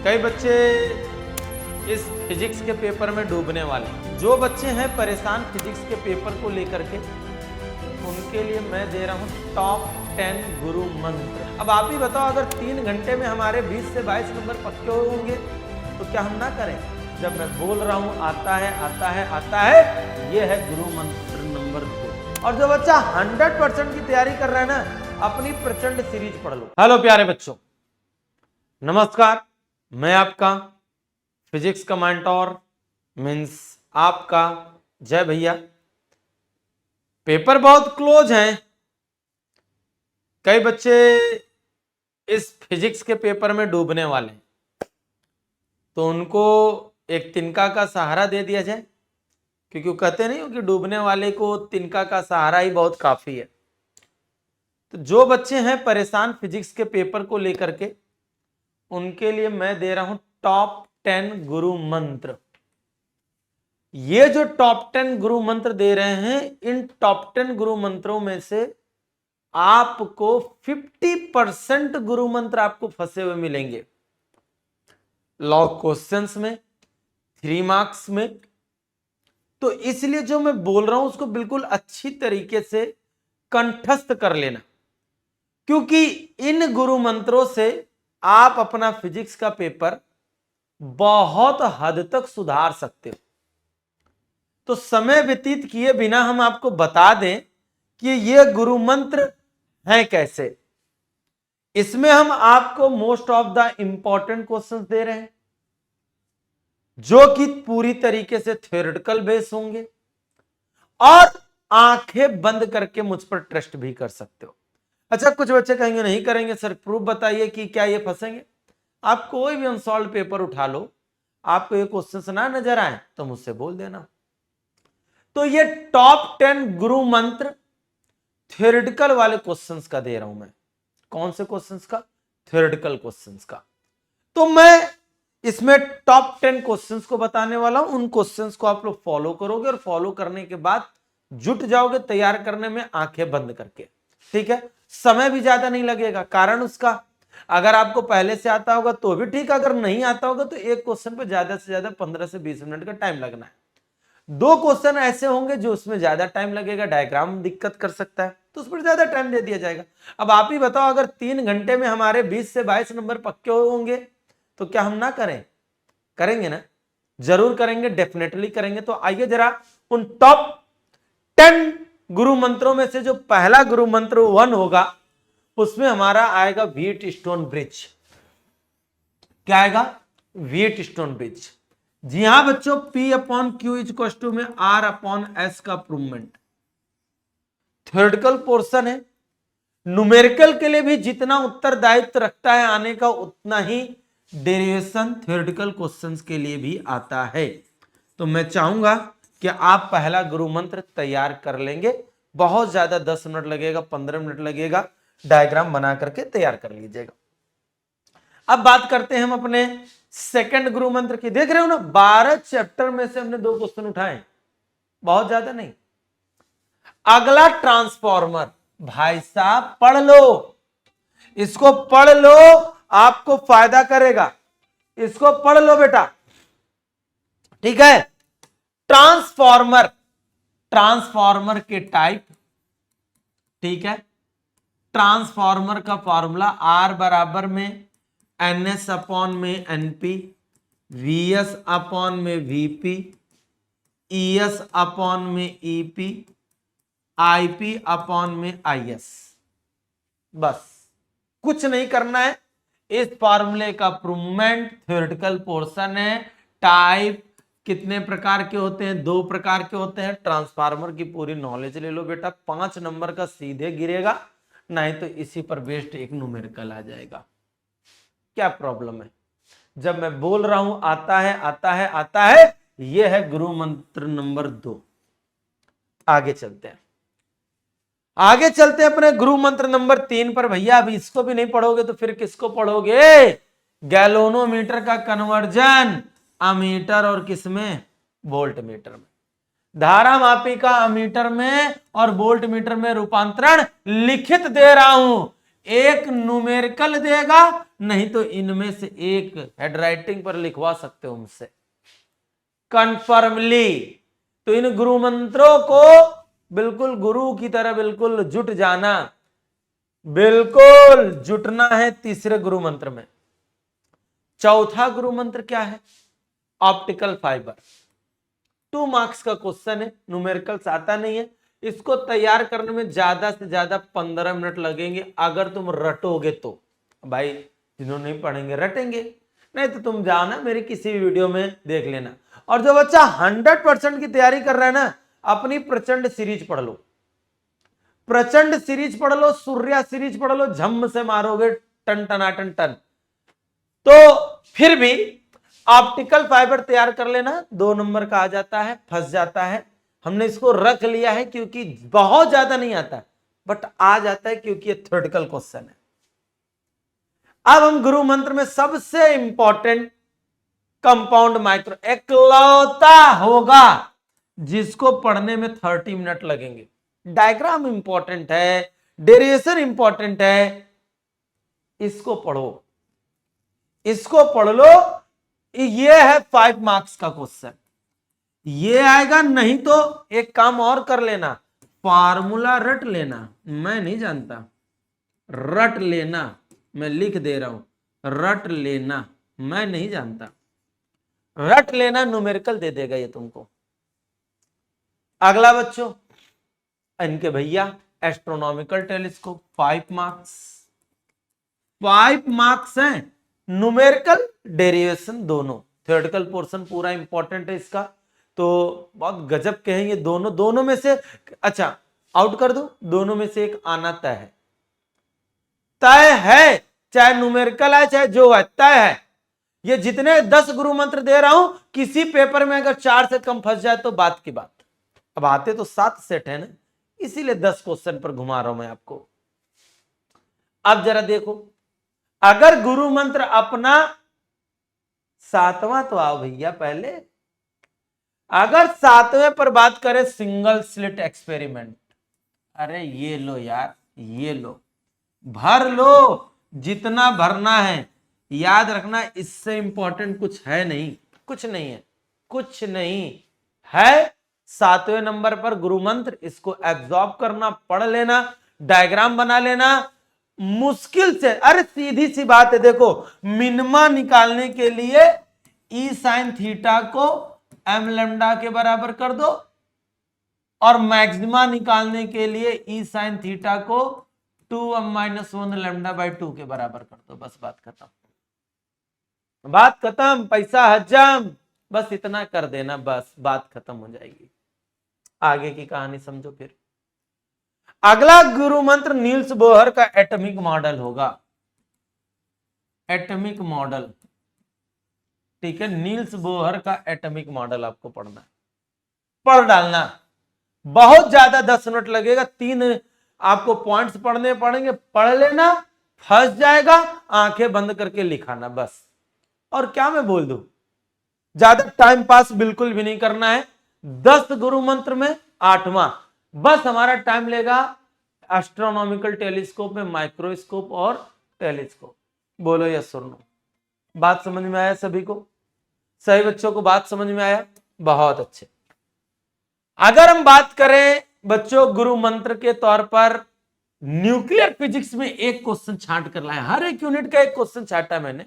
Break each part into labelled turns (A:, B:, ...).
A: कई बच्चे इस फिजिक्स के पेपर में डूबने वाले हैं। जो बच्चे हैं परेशान फिजिक्स के पेपर को लेकर के, उनके लिए मैं दे रहा हूं टॉप 10 गुरु मंत्र। अब आप ही बताओ, अगर 3 घंटे में हमारे 20 से 22 नंबर पक्के होंगे तो क्या हम ना करें? जब मैं बोल रहा हूं आता है आता है आता है, ये है गुरु मंत्र नंबर 2। और जो बच्चा 100% की तैयारी कर रहा है ना, अपनी प्रचंड सीरीज पढ़ लो। हेलो प्यारे बच्चों, नमस्कार। मैं आपका फिजिक्स का मेंटोर मीन्स आपका जय भैया। पेपर बहुत क्लोज हैं। कई बच्चे इस फिजिक्स के पेपर में डूबने वाले हैं, तो उनको एक तिनका का सहारा दे दिया जाए, क्योंकि वो कहते नहीं हो कि डूबने वाले को तिनका का सहारा ही बहुत काफी है। तो जो बच्चे हैं परेशान फिजिक्स के पेपर को लेकर के, उनके लिए मैं दे रहा हूं टॉप 10 गुरु मंत्र। ये जो टॉप 10 गुरु मंत्र दे रहे हैं, इन टॉप 10 गुरु मंत्रों में से आपको 50% गुरु मंत्र आपको फंसे हुए मिलेंगे लॉग क्वेश्चंस में, 3 मार्क्स में। तो इसलिए जो मैं बोल रहा हूं उसको बिल्कुल अच्छी तरीके से कंठस्थ कर लेना, क्योंकि इन गुरु मंत्रों से आप अपना फिजिक्स का पेपर बहुत हद तक सुधार सकते हो। तो समय व्यतीत किए बिना हम आपको बता दें कि ये गुरु मंत्र हैं कैसे। इसमें हम आपको most of the important questions दे रहे हैं, जो कि पूरी तरीके से थ्योरेटिकल बेस होंगे, और आंखें बंद करके मुझ पर ट्रस्ट भी कर सकते हो। अच्छा, कुछ बच्चे कहेंगे नहीं करेंगे सर, प्रूफ बताइए कि क्या ये फंसेंगे। आप कोई भी अनसॉल्व पेपर उठा लो, आपको ये क्वेश्चन ना नजर आए तो मुझसे बोल देना। तो ये टॉप 10 गुरु मंत्र थ्योरेटिकल वाले क्वेश्चंस का दे रहा हूं मैं। कौन से क्वेश्चंस का? थ्योरेटिकल क्वेश्चंस का। तो मैं इसमें टॉप 10 क्वेश्चंस को बताने वाला हूं। उन क्वेश्चंस को आप लोग फॉलो करोगे, और फॉलो करने के बाद जुट जाओगे तैयार करने में आंखें बंद करके। ठीक है, समय भी ज्यादा नहीं लगेगा। कारण उसका, अगर आपको पहले से आता होगा तो भी ठीक, अगर नहीं आता होगा तो एक क्वेश्चन पर ज्यादा से ज्यादा 15 से 20 मिनट का टाइम लगना है। 2 क्वेश्चन ऐसे होंगे जो उसमें ज्यादा टाइम लगेगा, डायग्राम दिक्कत कर सकता है, तो उस पर ज्यादा टाइम दे दिया जाएगा। अब आप ही बताओ, अगर 3 घंटे में हमारे 20 से 22 नंबर पक्के होंगे तो क्या हम ना करें? करेंगे ना? जरूर करेंगे, डेफिनेटली करेंगे। तो आइए जरा उन टॉप 10 गुरु मंत्रों में से जो पहला गुरु मंत्र 1 होगा, उसमें हमारा आएगा व्हीट स्टोन ब्रिज। क्या आएगा? Wheat stone bridge. जी हां बच्चों, P/Q इक्वल टू में R/S का प्रूवमेंट। थ्योरेटिकल पोर्शन है। न्यूमेरिकल के लिए भी जितना उत्तरदायित्व रखता है आने का, उतना ही डेरिवेशन थ्योरेटिकल क्वेश्चंस के लिए भी आता है। तो मैं चाहूंगा कि आप पहला गुरु मंत्र तैयार कर लेंगे। बहुत ज्यादा 10 मिनट लगेगा, 15 मिनट लगेगा, डायग्राम बना करके तैयार कर लीजिएगा। अब बात करते हैं हम अपने सेकंड गुरु मंत्र की। देख रहे हो ना, 12 चैप्टर में से हमने 2 क्वेश्चन उठाए, बहुत ज्यादा नहीं। अगला ट्रांसफॉर्मर, भाई साहब पढ़ लो, इसको पढ़ लो, आपको फायदा करेगा। इसको पढ़ लो बेटा, ठीक है। ट्रांसफॉर्मर, ट्रांसफॉर्मर के टाइप, ठीक है। ट्रांसफॉर्मर का फॉर्मूला R बराबर में NS अपॉन में NP, VS अपॉन में VP, ES अपॉन में EP, IP अपॉन में IS। बस कुछ नहीं करना है। इस फॉर्मूले का प्रूवमेंट थ्योरेटिकल पोर्शन है। टाइप कितने प्रकार के होते हैं? 2 प्रकार के होते हैं। ट्रांसफार्मर की पूरी नॉलेज ले लो बेटा, 5 नंबर का सीधे गिरेगा, नहीं तो इसी पर बेस्ड एक न्यूमेरिकल आ जाएगा। क्या प्रॉब्लम है? जब मैं बोल रहा हूं आता है आता है आता है, यह है गुरु मंत्र नंबर 2। आगे चलते हैं, आगे चलते हैं अपने गुरु मंत्र नंबर 3 पर। भैया अभी इसको भी नहीं पढ़ोगे तो फिर किसको पढ़ोगे? गैल्वेनोमीटर का कन्वर्जन अमीटर और किसमें? वोल्ट मीटर में। धारा मापी का अमीटर में और वोल्ट मीटर में रूपांतरण लिखित दे रहा हूं। एक न्यूमेरिकल देगा, नहीं तो इनमें से एक हैंडराइटिंग पर लिखवा सकते हो मुझसे कन्फर्मली। तो इन गुरु मंत्रों को बिल्कुल गुरु की तरह बिल्कुल जुट जाना, बिल्कुल जुटना है तीसरे गुरु मंत्र में। चौथा गुरु मंत्र क्या है? Optical fibre. 2 मार्क्स का क्वेश्चन है, न्यूमेरिकल्स आता नहीं है। इसको तैयार करने में ज्यादा से ज्यादा 15 मिनट लगेंगे अगर तुम रटोगे तो। भाई जिन्होंने नहीं पढ़ेंगे रटेंगे, नहीं तो तुम जाओ ना मेरी किसी भी वीडियो में देख लेना। और जो बच्चा 100% की तैयारी कर रहा है ना, अपनी प्रचंड सीरीज पढ़ लो, प्रचंड सीरीज पढ़ लो, सूर्या सीरीज पढ़ लो, झम से मारोगे टन टनाटन टन। तो फिर भी ऑप्टिकल फाइबर तैयार कर लेना, 2 नंबर का आ जाता है, फंस जाता है। हमने इसको रख लिया है क्योंकि बहुत ज्यादा नहीं आता, बट आ जाता है क्योंकि ये थ्योरेटिकल क्वेश्चन है। अब हम गुरु मंत्र में सबसे इंपॉर्टेंट कंपाउंड माइक्रो एकलौता होगा जिसको पढ़ने में 30 मिनट लगेंगे। डायग्राम इंपॉर्टेंट है, डेरिवेशन इंपॉर्टेंट है, इसको पढ़ो, इसको पढ़ लो। ये है 5 मार्क्स का क्वेश्चन, ये आएगा। नहीं तो एक काम और कर लेना, फार्मूला रट लेना, मैं नहीं जानता, रट लेना, मैं लिख दे रहा हूं, रट लेना, मैं नहीं जानता, रट लेना, न्यूमेरिकल दे देगा ये तुमको। अगला बच्चों, इनके भैया एस्ट्रोनॉमिकल टेलीस्कोप 5 मार्क्स, 5 मार्क्स हैं। न्यूमेरिकल डेरिवेशन दोनों, थ्योरेटिकल पोर्शन पूरा इंपॉर्टेंट है इसका, तो बहुत गजब कहेंगे दोनों, दोनों में से अच्छा आउट कर दो, दोनों में से एक आना तय है, तय है, चाहे न्यूमेरिकल है चाहे जो है, तय है। ये जितने 10 गुरु मंत्र दे रहा हूं, किसी पेपर में अगर 4 से कम फंस जाए तो बात की बात। अब आते तो 7 सेट है ना, इसीलिए 10 क्वेश्चन पर घुमा रहा हूं मैं आपको। अब जरा देखो, अगर गुरु मंत्र अपना 7वां तो आओ भैया पहले, अगर 7वें पर बात करें सिंगल स्लिट एक्सपेरिमेंट, अरे ये लो यार, ये लो, भर लो जितना भरना है। याद रखना इससे इंपॉर्टेंट कुछ है नहीं, कुछ नहीं है, कुछ नहीं है। 7वें नंबर पर गुरु मंत्र, इसको एब्जॉर्ब करना, पढ़ लेना, डायग्राम बना लेना। मुश्किल से, अरे सीधी सी बात है, देखो मिनिमा निकालने के लिए ई साइन थीटा को एम लेमडा के बराबर कर दो, और मैक्सिमा निकालने के लिए ई साइन थीटा को 2m-1 लेमडा बाई 2 के बराबर कर दो, बस बात खत्म, बात खत्म, पैसा हजम, बस इतना कर देना, बस बात खत्म हो जाएगी। आगे की कहानी समझो फिर। अगला गुरु मंत्र नील्स बोहर का एटॉमिक मॉडल होगा, एटॉमिक मॉडल, ठीक है, नील्स बोहर का एटॉमिक मॉडल आपको पढ़ना है, पढ़ डालना, बहुत ज्यादा 10 मिनट लगेगा, 3 आपको पॉइंट्स पढ़ने पड़ेंगे, पढ़ लेना, फंस जाएगा, आंखें बंद करके लिखाना बस। और क्या मैं बोल दूं, ज्यादा टाइम पास बिल्कुल भी नहीं करना है। 10 गुरु मंत्र में 8वां, बस हमारा टाइम लेगा एस्ट्रोनॉमिकल टेलीस्कोप में माइक्रोस्कोप और टेलीस्कोप। बोलो यस और नो, बात समझ में आया सभी को? सही बच्चों को बात समझ में आया? बहुत अच्छे। अगर हम बात करें बच्चों गुरु मंत्र के तौर पर, न्यूक्लियर फिजिक्स में एक क्वेश्चन छांट कर लाया, हर एक यूनिट का एक क्वेश्चन छांटा मैंने।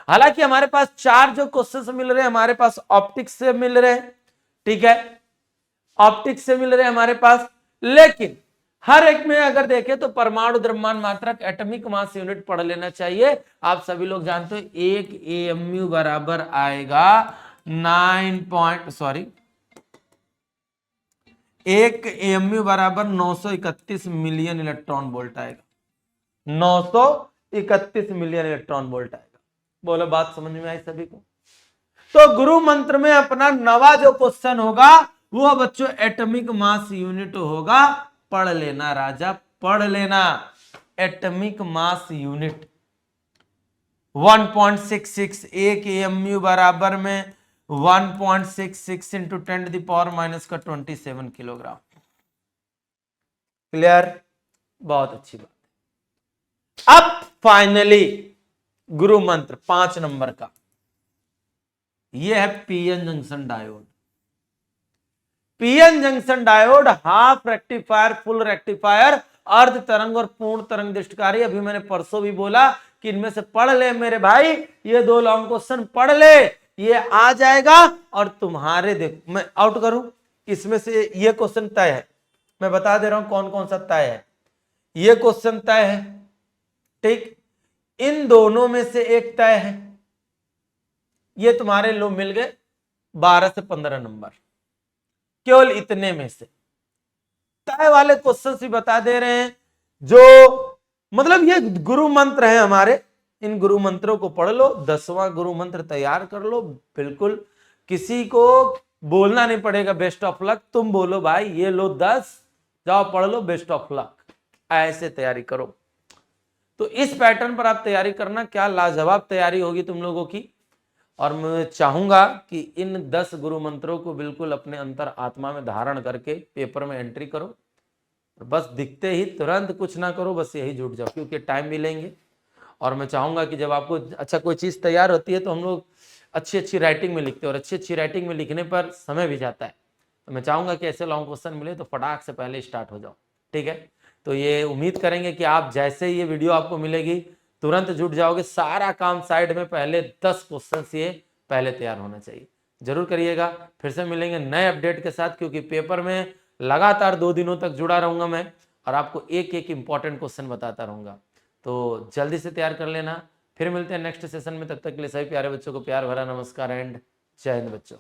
A: हालांकि हमारे पास 4 जो क्वेश्चन मिल रहे हैं, हमारे पास ऑप्टिक्स से मिल रहे हैं, ठीक है, ऑप्टिक्स से मिल रहे हैं हमारे पास, लेकिन हर एक में अगर देखें तो परमाणु द्रव्यमान मात्रक एटॉमिक मास यूनिट पढ़ लेना चाहिए। आप सभी लोग जानते हो 1 AMU बराबर आएगा 1 AMU बराबर 931 मिलियन इलेक्ट्रॉन वोल्ट आएगा, 931 मिलियन इलेक्ट्रॉन वोल्ट आएगा। बोलो बात समझ में आई सभी को? तो गुरु मंत्र में अपना नवा जो क्वेश्चन होगा वो बच्चों एटॉमिक मास यूनिट होगा, पढ़ लेना राजा, पढ़ लेना। एटॉमिक मास यूनिट 1.66, 1 AMU बराबर में 1.66 इंटू 10⁻⁻27 किलोग्राम। क्लियर? बहुत अच्छी बात। अब फाइनली गुरु मंत्र 5 नंबर का, यह है PN junction diode. PN junction diode half rectifier, full rectifier, अर्ध तरंग और पूर्ण तरंग दृष्टिकारी। अभी मैंने परसों भी बोला कि इनमें से पढ़ ले मेरे भाई, ये 2 लॉन्ग क्वेश्चन पढ़ ले, ये आ जाएगा। और तुम्हारे देखो मैं आउट करूं, इसमें से ये क्वेश्चन तय है, मैं बता दे रहा हूं कौन कौन सा तय है। ये क्वेश्चन तय है, ठीक, इन दोनों में से एक तय है, ये तुम्हारे लो मिल गए 12 से 15 नंबर, केवल इतने में से तय वाले क्वेश्चन ही बता दे रहे हैं। जो मतलब ये गुरु मंत्र है हमारे, इन गुरु मंत्रों को पढ़ लो, 10वां गुरु मंत्र तैयार कर लो। बिल्कुल किसी को बोलना नहीं पड़ेगा बेस्ट ऑफ लक, तुम बोलो भाई ये लो 10, जाओ पढ़ लो, बेस्ट ऑफ लक, ऐसे तैयारी करो। तो इस पैटर्न पर आप तैयारी करना, क्या लाजवाब तैयारी होगी तुम लोगों की। और मैं चाहूंगा कि इन 10 गुरु मंत्रों को बिल्कुल अपने अंतर आत्मा में धारण करके पेपर में एंट्री करो। बस दिखते ही तुरंत कुछ ना करो, बस यही जुट जाओ, क्योंकि टाइम भी लेंगे। और मैं चाहूंगा कि जब आपको अच्छा कोई चीज तैयार होती है तो हम लोग अच्छी अच्छी राइटिंग में लिखते हैं, और अच्छी अच्छी राइटिंग में लिखने पर समय भी जाता है। तो मैं चाहूंगा कि ऐसे लॉन्ग क्वेश्चन मिले तो फटाक से पहले स्टार्ट हो जाओ, ठीक है। तो ये उम्मीद करेंगे कि आप जैसे ये वीडियो आपको मिलेगी तुरंत जुट जाओगे। सारा काम साइड में, पहले 10 क्वेश्चन ये पहले तैयार होना चाहिए। जरूर करिएगा। फिर से मिलेंगे नए अपडेट के साथ, क्योंकि पेपर में लगातार 2 दिनों तक जुड़ा रहूंगा मैं, और आपको एक एक इंपॉर्टेंट क्वेश्चन बताता रहूंगा। तो जल्दी से तैयार कर लेना। फिर मिलते हैं नेक्स्ट सेशन में, तब तक के लिए सभी प्यारे बच्चों को प्यार भरा नमस्कार एंड जय हिंद बच्चों।